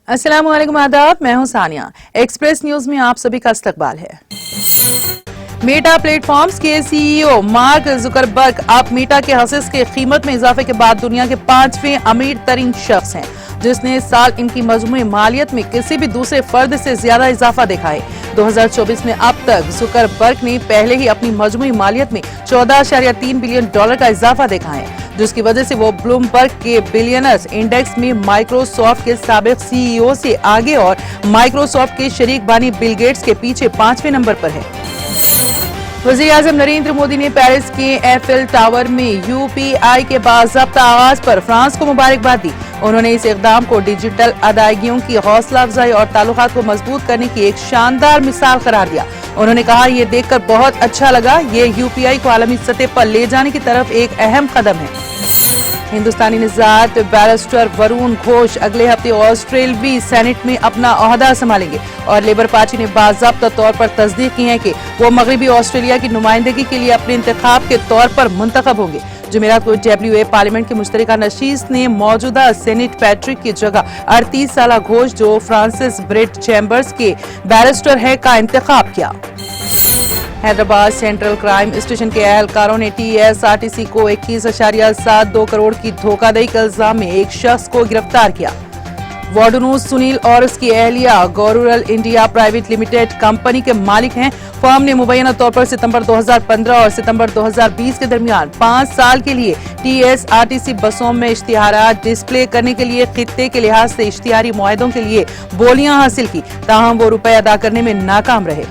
अस्सलाम वालेकुम आदाब, मैं हूं सानिया। एक्सप्रेस न्यूज में आप सभी का इस्तकबाल है। मेटा प्लेटफॉर्म्स के सीईओ मार्क जुकरबर्ग अब मेटा के हसीस के कीमत में इजाफे के बाद दुनिया के 5वें अमीर तरीन शख्स हैं, जिसने इस साल इनकी मजमूई मालियत में किसी भी दूसरे फर्द से ज्यादा इजाफा देखा है। 2024 में अब तक जुकरबर्ग ने पहले ही अपनी मजमूई मालियत में $14.3 बिलियन का इजाफा देखा है, जिसकी वजह से वो ब्लूमबर्ग के बिलियनर्स इंडेक्स में माइक्रोसॉफ्ट के साबिक सीईओ से आगे और माइक्रोसॉफ्ट के शरीक बानी बिल गेट्स के पीछे 5वें नंबर पर है। वज़ीर-ए-आज़म नरेंद्र मोदी ने पेरिस के एफिल टावर में यूपीआई के बाज़ाब्ता आगाज पर फ्रांस को मुबारकबाद दी। उन्होंने इस इक़दाम को डिजिटल अदायगियों की हौसला अफजाई और ताल्लुकात को मजबूत करने की एक शानदार मिसाल करार दिया। उन्होंने कहा, ये देखकर बहुत अच्छा लगा, ये यूपीआई को आलमी सतह पर ले जाने की तरफ एक अहम कदम है। हिंदुस्तानी निजात बैरिस्टर वरुण घोष अगले हफ्ते ऑस्ट्रेलवी सेनेट में अपना ओहदा संभालेंगे और लेबर पार्टी ने बाज़ाब्ता तौर पर तस्दीक की है कि वो मगरबी ऑस्ट्रेलिया की नुमाइंदगी के लिए अपने इंतखाब के तौर पर मुंतखब होंगे। जुमेरात को WA पार्लियामेंट के मुश्तरका नशीस ने मौजूदा सेनेट पैट्रिक की जगह 38 साल घोष, जो फ्रांसिस ब्रेट चैम्बर्स के बैरिस्टर है, का इंतखाब किया। हैदराबाद सेंट्रल क्राइम स्टेशन के एहलकारों ने TSRTC को 21.72 करोड़ की धोखाधड़ी के इल्जाम में एक शख्स को गिरफ्तार किया। वार्डनूस सुनील और उसकी अहलिया गौरूरल इंडिया प्राइवेट लिमिटेड कंपनी के मालिक हैं। फर्म ने मुबैना तौर पर सितंबर 2015 और सितंबर 2020 के दरमियान 5 साल के लिए TSRTC बसों में इश्तिहारात डिस्प्ले करने के लिए खित्ते के लिहाज से इश्तिहारी मुआहदों के लिए बोलियां हासिल की, ताहम वो रुपए अदा करने में नाकाम रहे।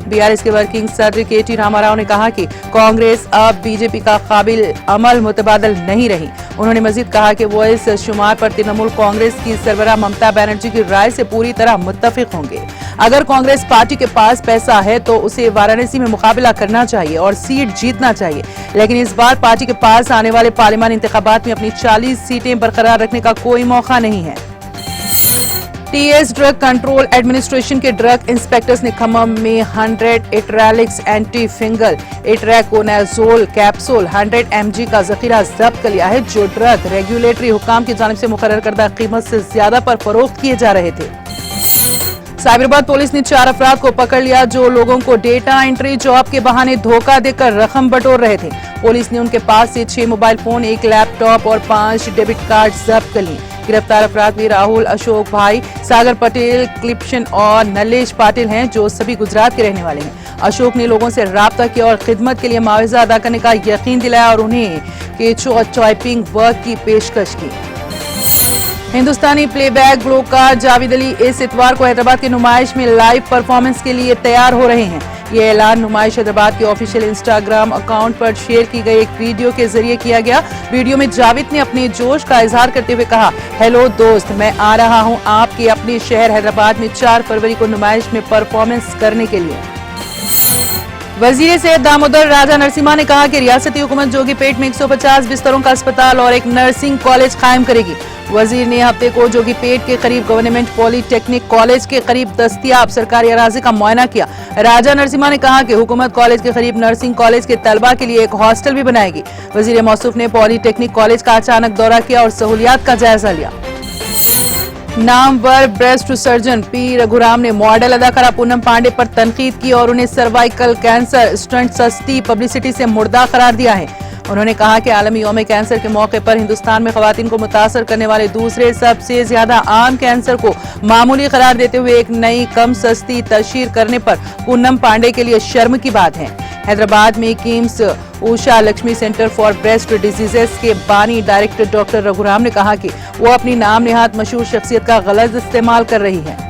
BRS के वर्किंग सदर KT रामाराव ने कहा कि कांग्रेस अब बीजेपी का काबिल अमल मुतबादल नहीं रही। उन्होंने मजीद कहा कि वो इस शुमार पर तृणमूल कांग्रेस की सरबराह ममता बनर्जी की राय से पूरी तरह मुत्तफिक होंगे। अगर कांग्रेस पार्टी के पास पैसा है तो उसे वाराणसी में मुकाबला करना चाहिए और सीट जीतना चाहिए, लेकिन इस बार पार्टी के पास आने वाले पार्लियामानी इंतखाबात में अपनी 40 सीटें बरकरार रखने का कोई मौका नहीं है। TS ड्रग कंट्रोल एडमिनिस्ट्रेशन के ड्रग इंस्पेक्टर्स ने खम्मम में 100 इट्रैलिक्स एंटी फिंगल इट्रैकोनाजोल कैप्सूल 100 mg का जखीरा जब्त कर लिया है, जो ड्रग रेगुलेटरी हुकाम की जानिब से मुकर्रर करदा कीमत से ज्यादा पर फरोख्त किए जा रहे थे। साइबराबाद पुलिस ने 4 अफराद को पकड़ लिया जो लोगों को डेटा एंट्री जॉब के बहाने धोखा देकर रकम बटोर रहे थे। पुलिस ने उनके पास से 6 मोबाइल फोन, 1 लैपटॉप और 5 डेबिट कार्ड जब्त कर लिए। गिरफ्तार अफराद में राहुल, अशोक भाई, सागर पटेल, क्लिप्शन और नलेश पाटिल हैं, जो सभी गुजरात के रहने वाले हैं। अशोक ने लोगों से राब्ता किया और खिदमत के लिए मुआवजा अदा करने का यकीन दिलाया और उन्हें केचो टाइपिंग वर्क की पेशकश की। हिंदुस्तानी प्लेबैक ग्लोकार जावेद अली इस इतवार को हैदराबाद की नुमाइश में लाइव परफॉर्मेंस के लिए तैयार हो रहे हैं। ये ऐलान नुमाइश हैदराबाद के ऑफिशियल इंस्टाग्राम अकाउंट पर शेयर की गई एक वीडियो के जरिए किया गया। वीडियो में जावेद ने अपने जोश का इजहार करते हुए कहा, हेलो दोस्त, मैं आ रहा हूं आपके अपने शहर हैदराबाद में 4 फरवरी को नुमाइश में परफॉर्मेंस करने के लिए। वजीर सेहत दामोदर राजा नरसिम्हा ने कहा कि रियासती हुकूमत जोगीपेट में 150 बिस्तरों का अस्पताल और एक नर्सिंग कॉलेज कायम करेगी। वजीर ने हफ्ते को जोगीपेट के करीब गवर्नमेंट पॉलिटेक्निक कॉलेज के करीब दस्तयाब सरकारी अराजी का मुआयना किया। राजा नरसिम्हा ने कहा कि हुकूमत कॉलेज के करीब नर्सिंग कॉलेज के तलबा के लिए एक हॉस्टल भी बनाएगी। वजीर मौसूफ ने पॉलिटेक्निक कॉलेज का अचानक दौरा किया और सहूलियात का जायजा लिया। Namvar breast surgeon P Raghuram ने मॉडल अदाकारा पूनम पांडे पर तनकीद की और उन्हें सर्वाइकल कैंसर स्टंट सस्ती पब्लिसिटी से मुर्दा करार दिया है। उन्होंने कहा कि आलमी यौम कैंसर के मौके पर हिंदुस्तान में खवातीन को मुतासर करने वाले दूसरे सबसे ज्यादा आम कैंसर को मामूली करार देते हुए एक नई कम सस्ती तशहीर करने पर पूनम पांडे के लिए शर्म की बात है। हैदराबाद में KIMS Usha Lakshmi centre for breast diseases के बानी डायरेक्टर डॉक्टर रघुराम ने कहा कि वो अपनी नाम नेहात मशहूर शख्सियत का गलत इस्तेमाल कर रही है।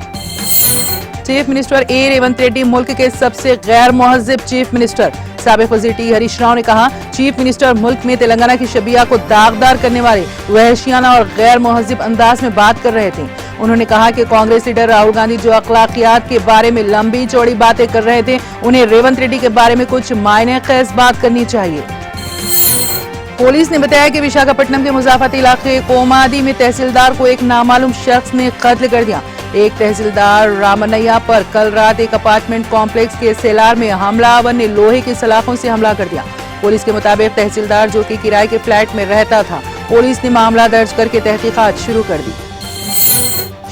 Chief minister A Revanth Reddy मुल्क के सबसे गैर मुहज्जिब चीफ मिनिस्टर। साबिक वजीर T हरीश राव ने कहा, चीफ मिनिस्टर मुल्क में तेलंगाना की शबिया को दागदार करने वाले वहशियाना और गैर मुहज्जिब अंदाज में बात कर रहे थे। उन्होंने कहा कि कांग्रेस लीडर राहुल गांधी जो अखलाकियात के बारे में लंबी चौड़ी बातें कर रहे थे, उन्हें रेवंत रेड्डी के बारे में कुछ मायने खैज बात करनी चाहिए। पुलिस ने बताया कि विशाखापट्टनम के मुजाफती इलाके कोमादी में तहसीलदार को एक नामालूम शख्स ने कत्ल कर दिया। एक तहसीलदार रामनैया पर कल रात एक अपार्टमेंट कॉम्प्लेक्स के सेलार में हमलावर ने लोहे की सलाखों से हमला कर दिया। पुलिस के मुताबिक तहसीलदार, जो कि किराए के फ्लैट में रहता था, पुलिस ने मामला दर्ज करके तहकीकात शुरू कर दी।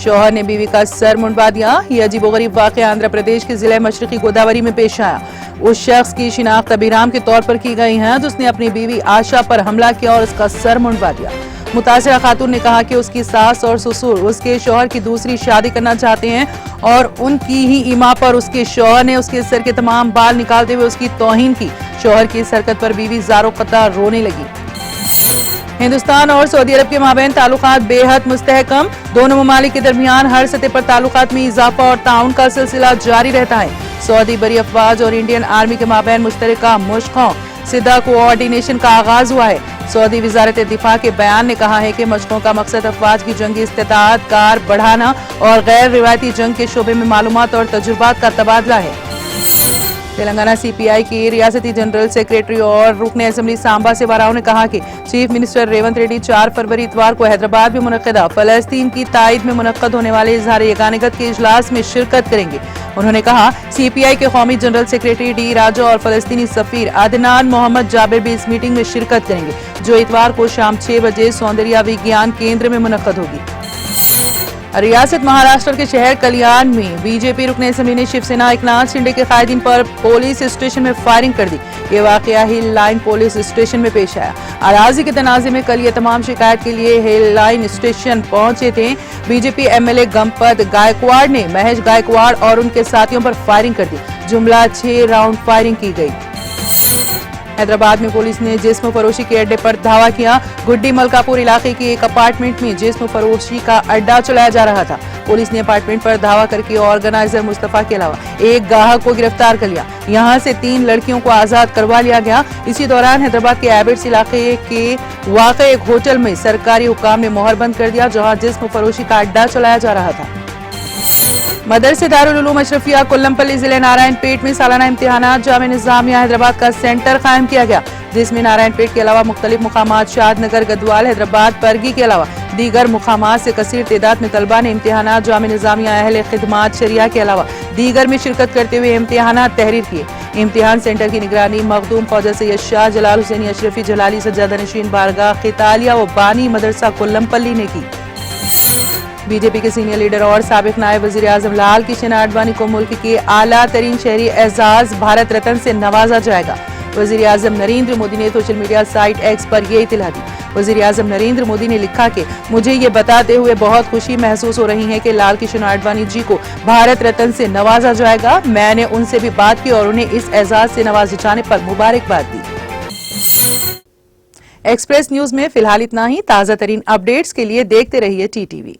शौहर ने बीवी का सर मुंडवा दिया। ये अजीबोगरीब वाकया आंध्र प्रदेश के जिले मशरकी गोदावरी में पेश आया। उस शख्स की शिनाख्त अभिराम के तौर पर की गई है जिसने अपनी बीवी आशा पर हमला किया और उसका सर मुंडवा दिया। मुतासिरा खातून ने कहा कि उसकी सास और ससुर उसके शौहर की दूसरी शादी करना चाहते हैं और उनकी ही ईमा पर उसके शौहर ने उसके सर के तमाम बाल निकालते हुए उसकी तौहीन की। शौहर की इस हरकत पर बीवी ज़ारो कतार रोने लगी। हिंदुस्तान और सऊदी अरब के माबैन ताल्लुकात बेहद मुस्तहकम। दोनों ममालिक के दरमियान हर सतह पर ताल्लुकात में इजाफा और ताउन का सिलसिला जारी रहता है। सऊदी बरी अफवाज और इंडियन आर्मी के माबैन मुश्तरका मशकों सीधा कोऑर्डिनेशन का आगाज हुआ है। सऊदी वजारत दिफा के बयान ने कहा है कि मशकों का मकसद अफवाज की जंगी इस्तेताअत कार बढ़ाना और गैर रिवायती जंग के शोबे में मालूमात और तजुर्बात का तबादला है। तेलंगाना सीपीआई की रियासती जनरल सेक्रेटरी और रुकन असेंबली सांबा से बाराओ ने कहा कि चीफ मिनिस्टर रेवंत रेड्डी 4 फरवरी इतवार को हैदराबाद में मुनक्किदा फलस्तीन की ताईद में मुनक्कद होने वाले इजहार यगानिगत के इजलास में शिरकत करेंगे। उन्होंने कहा सीपीआई के कौमी जनरल सेक्रेटरी डी राजा और फलस्तीनी सफीर अदनान मोहम्मद जाबिर भी इस मीटिंग में शिरकत करेंगे जो इतवार को शाम 6 बजे सौंदर्या विज्ञान केंद्र में मुनक्कद होगी। रियासत महाराष्ट्र के शहर कल्याण में बीजेपी रुकन असेंबली ने शिवसेना एकनाथ शिंदे के कायदीन पर पुलिस स्टेशन में फायरिंग कर दी। ये वाकया हिल लाइन पुलिस स्टेशन में पेश आया। अराजी के तनाजे में कल ये तमाम शिकायत के लिए हिल लाइन स्टेशन पहुंचे थे। बीजेपी एमएलए गंपत गायकवाड़ ने महेश गायकवाड़ और उनके साथियों पर फायरिंग कर दी। जुमला 6 राउंड फायरिंग की गई। हैदराबाद में पुलिस ने जिस्म फरोशी के अड्डे पर धावा किया। गुड्डी मलकापुर इलाके के एक अपार्टमेंट में जिस्म फरोशी का अड्डा चलाया जा रहा था। पुलिस ने अपार्टमेंट पर धावा करके ऑर्गेनाइजर मुस्तफा के अलावा एक गाहक को गिरफ्तार कर लिया। यहां से 3 लड़कियों को आजाद करवा लिया गया। इसी दौरान हैदराबाद के एबिट्स इलाके के वाक़े एक होटल में सरकारी हुकाम ने मोहर बंद कर दिया जहां जिस्म फरोशी का अड्डा चलाया जा रहा था। मदरसे दारुल उलूम अशरफिया कोल्लमपल्ली जिले नारायणपेट में सालाना इम्तिहानात जामे निज़ामिया हैदराबाद का सेंटर कायम किया गया जिसमें नारायणपेट के अलावा मुख्तलिफ मुकामात शादनगर गदवाल हैदराबाद परगी के अलावा दीगर मुकामात से कसीर तादाद में तलबा ने इम्तिहानात जामे निज़ामिया अहले खिदमात शरिया के अलावा दीगर में शिरकत करते हुए इम्तिहानात तहरीर किए। इम्तिहान सेंटर की निगरानी मखदूम ख्वाजा सैयद शाह जलाल हुसैनी अशरफी जलाली सज्जादा नशीन बारगाह खितालिया व बानी मदरसा कोल्लमपल्ली ने की। बीजेपी के सीनियर लीडर और साबिक नायब वजीर आजम लाल किशन आडवाणी को मुल्क के आला तरीन शहरी एजाज भारत रत्न से नवाजा जाएगा। वजीर आजम नरेंद्र मोदी ने सोशल मीडिया साइट एक्स पर यह इत्तला दी। वजीर आजम नरेंद्र मोदी ने लिखा कि मुझे ये बताते हुए बहुत खुशी महसूस हो रही है कि लाल किशन आडवाणी जी को भारत रत्न से नवाजा जाएगा। मैंने उनसे भी बात की और उन्हें इस एजाज से नवाजे जाने पर मुबारकबाद दी। एक्सप्रेस न्यूज में फिलहाल इतना ही। ताज़ा तरीन अपडेट्स के लिए देखते रहिए टीटीवी।